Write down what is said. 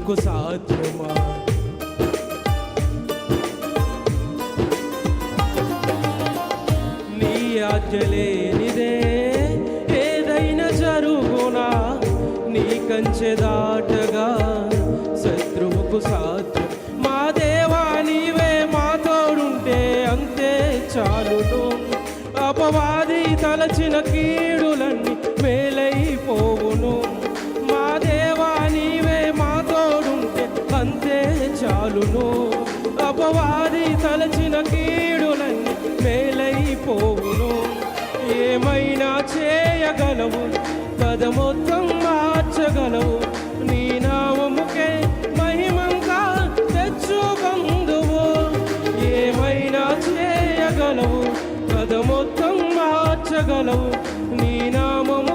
శత్రువుకు సాధ్యమా? నీ ఆజ్ఞ లేనిదే ఏదైనా జరుగునా? నీ కంచె దాటగా శత్రువుకు సాధ్యం. మా దేవా నీవే మా తోడుంటే అంతే చాలును. అపవాది తలచిన కీడులన్నీ మేలైపోవును. మా దేవా నీవే మా తోడుంటే అంతే చాలును. అపవాది తలచిన కీడులన్నీ మేలైపోవును. ఏమైనా చేయగలవు, కథ మొత్తం మార్చగలవు. నీ నామముకే మహిమంగా తెచ్చుకొందువు. ఏమైనా చేయగలవు, కథ మొత్తం మార్చగలవు. నీ నామము